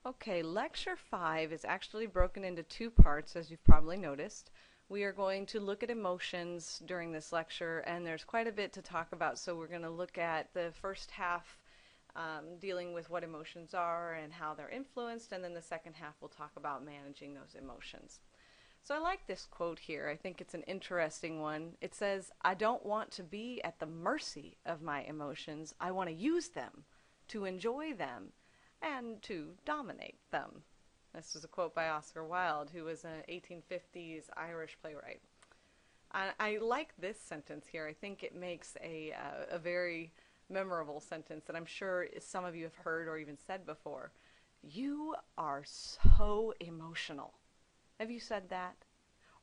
Okay, lecture 5 is actually broken into two parts, as you've probably noticed. We are going to look at emotions during this lecture, and there's quite a bit to talk about. So we're going to look at the first half, dealing with what emotions are and how they're influenced, and then the second half we'll talk about managing those emotions. So I like this quote here. I think it's an interesting one. It says, "I don't want to be at the mercy of my emotions. I want to use them, to enjoy them, and to dominate them." This is a quote by Oscar Wilde, who was an 1850s Irish playwright. I like this sentence here. I think it makes a very memorable sentence that I'm sure some of you have heard or even said before. You are so emotional. Have you said that?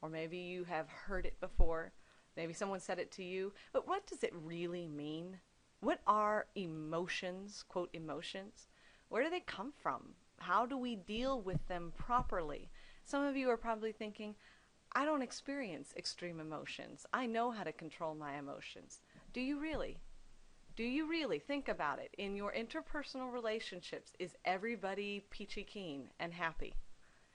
Or maybe you have heard it before. Maybe someone said it to you. But what does it really mean? What are emotions, quote, emotions? Where do they come from? How do we deal with them properly? Some of you are probably thinking, I don't experience extreme emotions. I know how to control my emotions. Do you really? Do you really? Think about it. In your interpersonal relationships, is everybody peachy keen and happy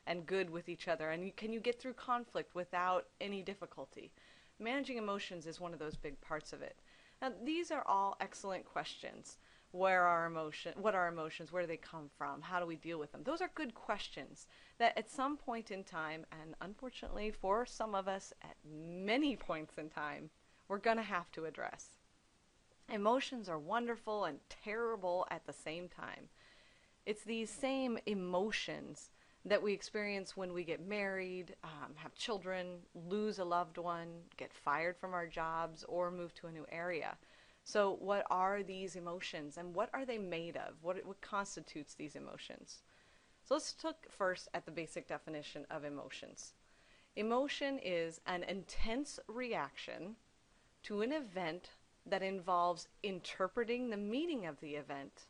and good with each other? And can you get through conflict without any difficulty? Managing emotions is one of those big parts of it. Now, these are all excellent questions. What are emotions? Where do they come from? How do we deal with them? Those are good questions that at some point in time, and unfortunately for some of us at many points in time, we're going to have to address. Emotions are wonderful and terrible at the same time. It's these same emotions that we experience when we get married, have children, lose a loved one, get fired from our jobs, or move to a new area. So what are these emotions, and what are they made of? What constitutes these emotions? So let's look first at the basic definition of emotions. Emotion is an intense reaction to an event that involves interpreting the meaning of the event,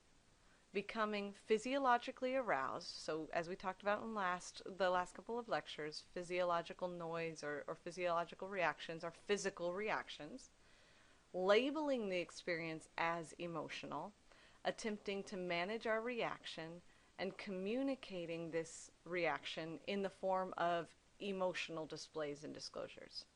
becoming physiologically aroused. So as we talked about in the last couple of lectures, physiological noise or physiological reactions are physical reactions, labeling the experience as emotional, attempting to manage our reaction, and communicating this reaction in the form of emotional displays and disclosures.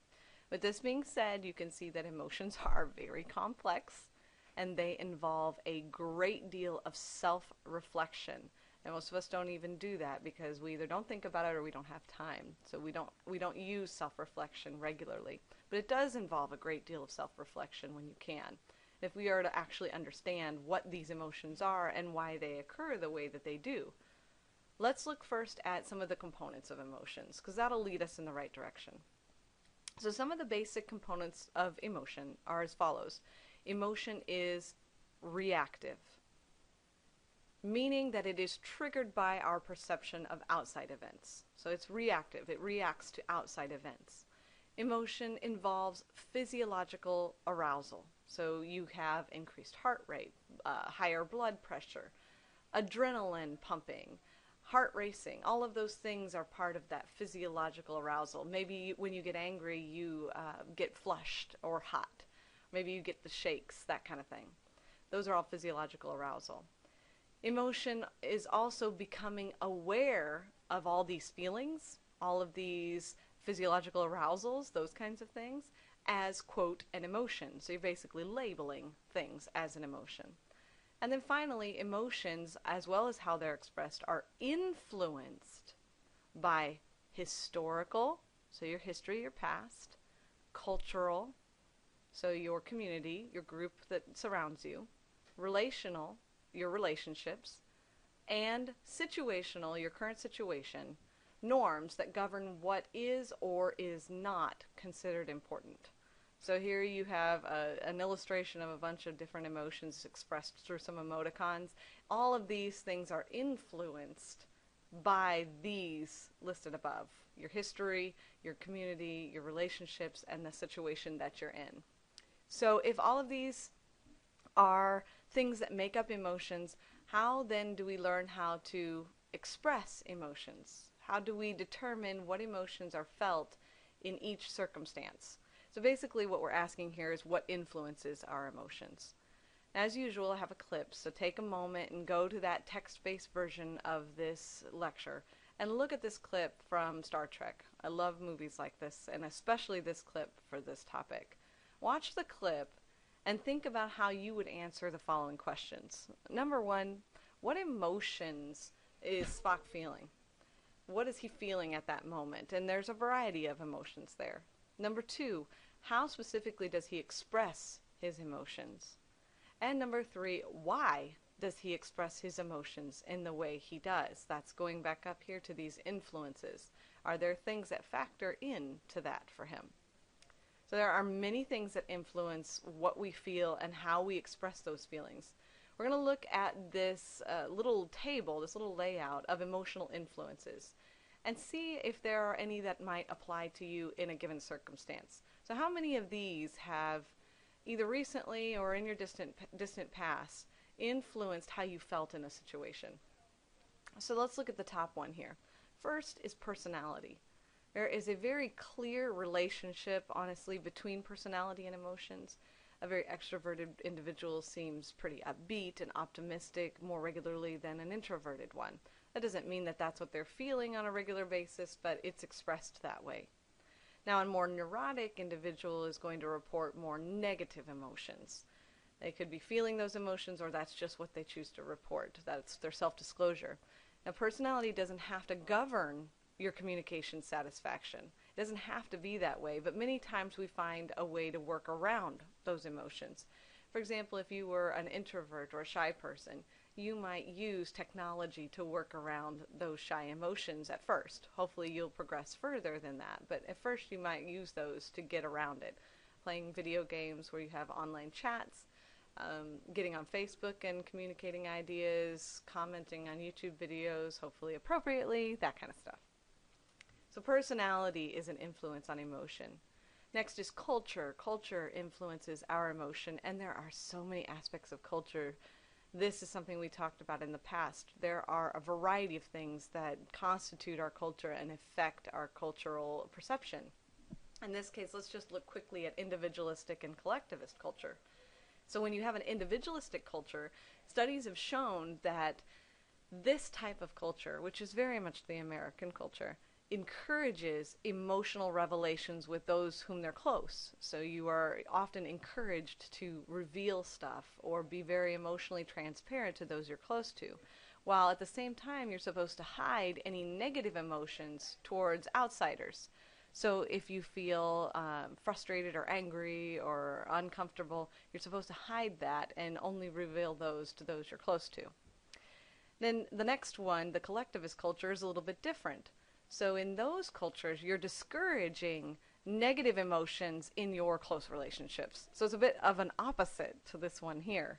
With this being said, you can see that emotions are very complex, and they involve a great deal of self-reflection. And most of us don't even do that because we either don't think about it or we don't have time. So we don't use self-reflection regularly. But it does involve a great deal of self-reflection when you can. If we are to actually understand what these emotions are and why they occur the way that they do. Let's look first at some of the components of emotions, because that'll lead us in the right direction. So some of the basic components of emotion are as follows. Emotion is reactive, meaning that it is triggered by our perception of outside events. So it's reactive. It reacts to outside events. Emotion involves physiological arousal. So you have increased heart rate, higher blood pressure, adrenaline pumping, heart racing. All of those things are part of that physiological arousal. Maybe when you get angry, you get flushed or hot. Maybe you get the shakes, that kind of thing. Those are all physiological arousal. Emotion is also becoming aware of all these feelings, all of these physiological arousals, those kinds of things, as, quote, an emotion. So you're basically labeling things as an emotion. And then finally, emotions, as well as how they're expressed, are influenced by historical, so your history, your past, cultural, so your community, your group that surrounds you, relational, your relationships, and situational, your current situation, norms that govern what is or is not considered important. So here you have an illustration of a bunch of different emotions expressed through some emoticons. All of these things are influenced by these listed above. Your history, your community, your relationships, and the situation that you're in. So if all of these are things that make up emotions, how then do we learn how to express emotions? How do we determine what emotions are felt in each circumstance? So basically what we're asking here is what influences our emotions. As usual, I have a clip, so take a moment and go to that text-based version of this lecture and look at this clip from Star Trek. I love movies like this, and especially this clip for this topic. Watch the clip and think about how you would answer the following questions. Number one, what emotions is Spock feeling? What is he feeling at that moment? And there's a variety of emotions there. Number two, how specifically does he express his emotions? And number three, why does he express his emotions in the way he does? That's going back up here to these influences. Are there things that factor into that for him? So there are many things that influence what we feel and how we express those feelings. We're going to look at this little table, this little layout of emotional influences, and see if there are any that might apply to you in a given circumstance. So how many of these have either recently or in your distant past influenced how you felt in a situation? So let's look at the top one here. First is personality. There is a very clear relationship, honestly, between personality and emotions. A very extroverted individual seems pretty upbeat and optimistic more regularly than an introverted one. That doesn't mean that that's what they're feeling on a regular basis, but it's expressed that way. Now, a more neurotic individual is going to report more negative emotions. They could be feeling those emotions, or that's just what they choose to report. That's their self-disclosure. Now, personality doesn't have to govern your communication satisfaction. It doesn't have to be that way, but many times we find a way to work around those emotions. For example, if you were an introvert or a shy person, you might use technology to work around those shy emotions at first. Hopefully you'll progress further than that, but at first you might use those to get around it. Playing video games where you have online chats, getting on Facebook and communicating ideas, commenting on YouTube videos, hopefully appropriately, that kind of stuff. So personality is an influence on emotion. Next is culture. Culture influences our emotion, and there are so many aspects of culture. This is something we talked about in the past. There are a variety of things that constitute our culture and affect our cultural perception. In this case, let's just look quickly at individualistic and collectivist culture. So when you have an individualistic culture, studies have shown that this type of culture, which is very much the American culture, encourages emotional revelations with those whom they're close. So you are often encouraged to reveal stuff or be very emotionally transparent to those you're close to, while at the same time you're supposed to hide any negative emotions towards outsiders. So if you feel frustrated or angry or uncomfortable, you're supposed to hide that and only reveal those to those you're close to. Then the next one, the collectivist culture, is a little bit different. So in those cultures, you're discouraging negative emotions in your close relationships. So it's a bit of an opposite to this one here.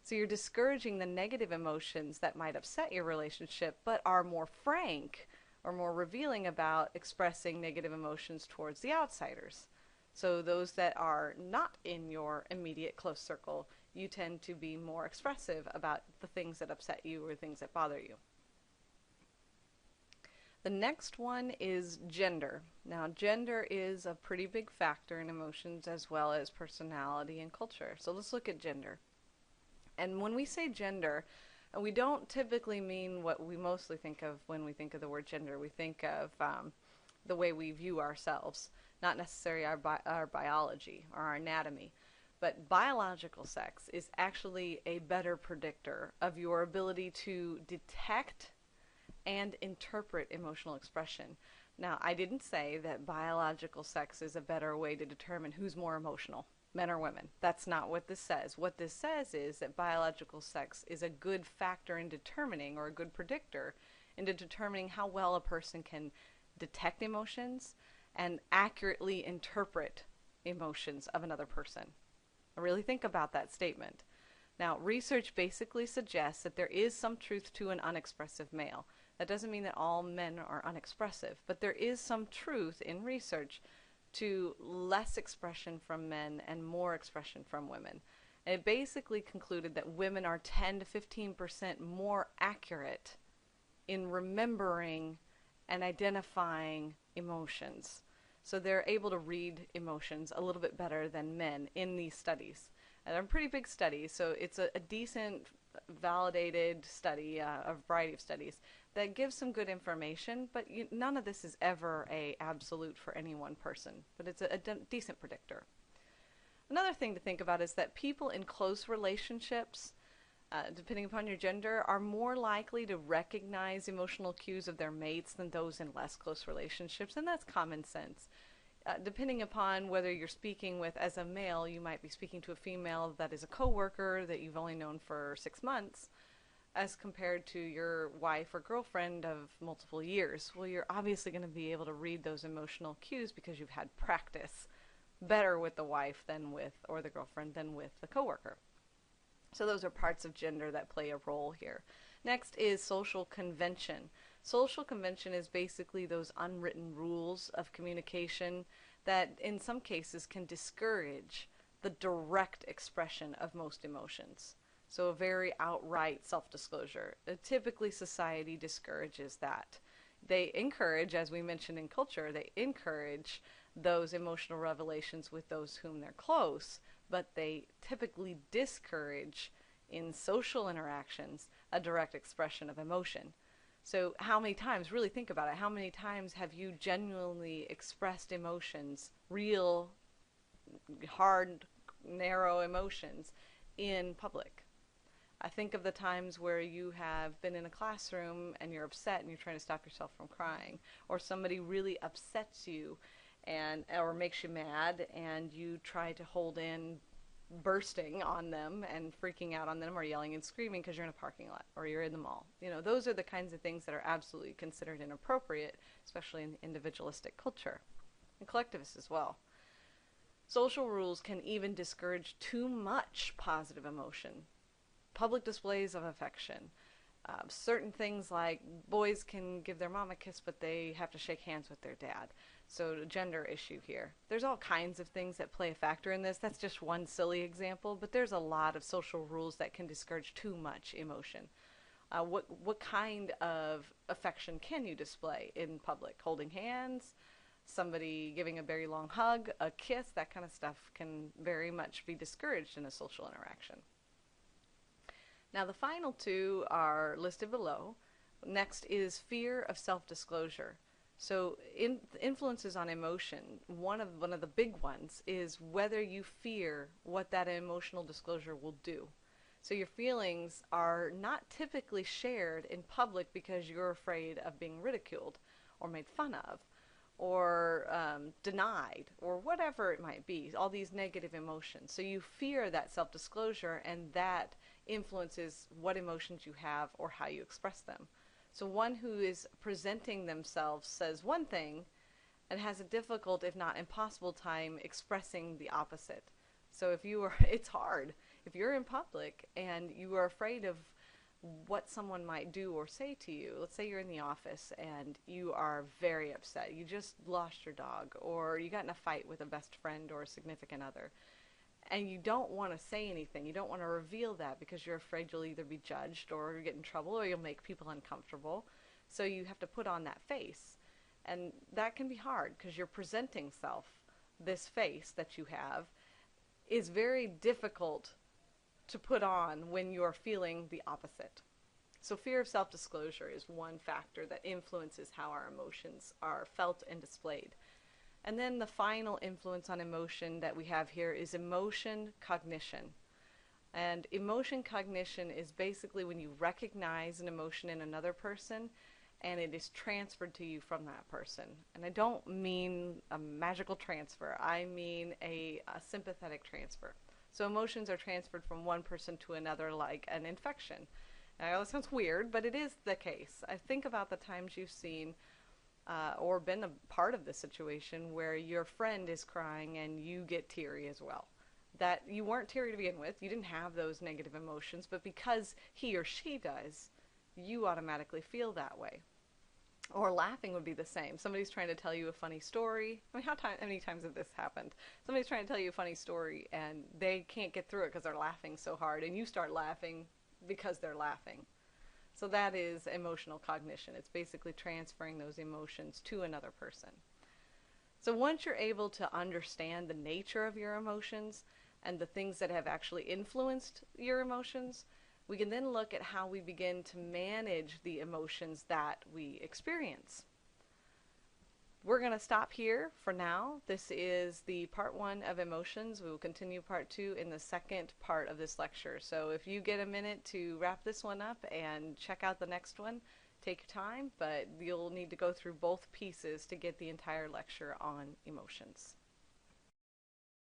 So you're discouraging the negative emotions that might upset your relationship, but are more frank or more revealing about expressing negative emotions towards the outsiders. So those that are not in your immediate close circle, you tend to be more expressive about the things that upset you or things that bother you. The next one is gender. Now, gender is a pretty big factor in emotions as well as personality and culture. So let's look at gender. And when we say gender, we don't typically mean what we mostly think of when we think of the word gender. We think of the way we view ourselves, not necessarily our biology or our anatomy. But biological sex is actually a better predictor of your ability to detect and interpret emotional expression. Now, I didn't say that biological sex is a better way to determine who's more emotional, men or women. That's not what this says. What this says is that biological sex is a good factor in determining, or a good predictor into determining how well a person can detect emotions and accurately interpret emotions of another person. Really think about that statement. Now, research basically suggests that there is some truth to an unexpressive male. That doesn't mean that all men are unexpressive, but there is some truth in research to less expression from men and more expression from women. And it basically concluded that women are 10 to 15% more accurate in remembering and identifying emotions. So they're able to read emotions a little bit better than men in these studies. And they're pretty big studies, so it's a decent, validated study, a variety of studies that gives some good information, but none of this is ever a absolute for any one person, but it's a decent predictor. Another thing to think about is that people in close relationships, depending upon your gender, are more likely to recognize emotional cues of their mates than those in less close relationships, and that's common sense. Depending upon whether you're speaking with, as a male, you might be speaking to a female that is a coworker that you've only known for 6 months, as compared to your wife or girlfriend of multiple years. Well, you're obviously going to be able to read those emotional cues because you've had practice better with the wife than with, or the girlfriend than with the coworker. So those are parts of gender that play a role here. Next is social convention. Social convention is basically those unwritten rules of communication that in some cases can discourage the direct expression of most emotions. So a very outright self-disclosure. Typically society discourages that. They encourage, as we mentioned in culture, they encourage those emotional revelations with those whom they're close, but they typically discourage in social interactions a direct expression of emotion. So how many times, really think about it, how many times have you genuinely expressed emotions, real, hard, narrow emotions in public? I think of the times where you have been in a classroom and you're upset and you're trying to stop yourself from crying, or somebody really upsets you or makes you mad, and you try to hold in bursting on them and freaking out on them or yelling and screaming because you're in a parking lot or you're in the mall. Those are the kinds of things that are absolutely considered inappropriate, especially in individualistic culture and collectivist as well. Social rules can even discourage too much positive emotion. Public displays of affection. Certain things like boys can give their mom a kiss, but they have to shake hands with their dad. So a gender issue here. There's all kinds of things that play a factor in this. That's just one silly example, but there's a lot of social rules that can discourage too much emotion. What kind of affection can you display in public? Holding hands, somebody giving a very long hug, a kiss, that kind of stuff can very much be discouraged in a social interaction. Now the final two are listed below. Next is fear of self-disclosure. So influences on emotion, one of the big ones is whether you fear what that emotional disclosure will do. So your feelings are not typically shared in public because you're afraid of being ridiculed or made fun of or denied or whatever it might be, all these negative emotions. So you fear that self-disclosure, and that influences what emotions you have or how you express them. So one who is presenting themselves says one thing and has a difficult, if not impossible, time expressing the opposite. So it's hard. If you're in public and you are afraid of what someone might do or say to you, let's say you're in the office and you are very upset. You just lost your dog, or you got in a fight with a best friend or a significant other, and you don't want to say anything. You don't want to reveal that because you're afraid you'll either be judged or get in trouble or you'll make people uncomfortable. So you have to put on that face. And that can be hard because you're presenting self. This face that you have is very difficult to put on when you're feeling the opposite. So fear of self-disclosure is one factor that influences how our emotions are felt and displayed. And then the final influence on emotion that we have here is emotion cognition. And emotion cognition is basically when you recognize an emotion in another person and it is transferred to you from that person. And I don't mean a magical transfer. I mean a sympathetic transfer. So emotions are transferred from one person to another like an infection. Now that sounds weird, but it is the case. I think about the times you've seen or been a part of the situation where your friend is crying and you get teary as well. That you weren't teary to begin with, you didn't have those negative emotions, but because he or she does, you automatically feel that way. Or laughing would be the same. Somebody's trying to tell you a funny story. I mean, how many times have this happened? Somebody's trying to tell you a funny story and they can't get through it because they're laughing so hard, and you start laughing because they're laughing. So that is emotional cognition. It's basically transferring those emotions to another person. So once you're able to understand the nature of your emotions and the things that have actually influenced your emotions, we can then look at how we begin to manage the emotions that we experience. We're going to stop here for now. This is the part 1 of emotions. We will continue part 2 in the second part of this lecture. So if you get a minute to wrap this one up and check out the next one, take your time, but you'll need to go through both pieces to get the entire lecture on emotions.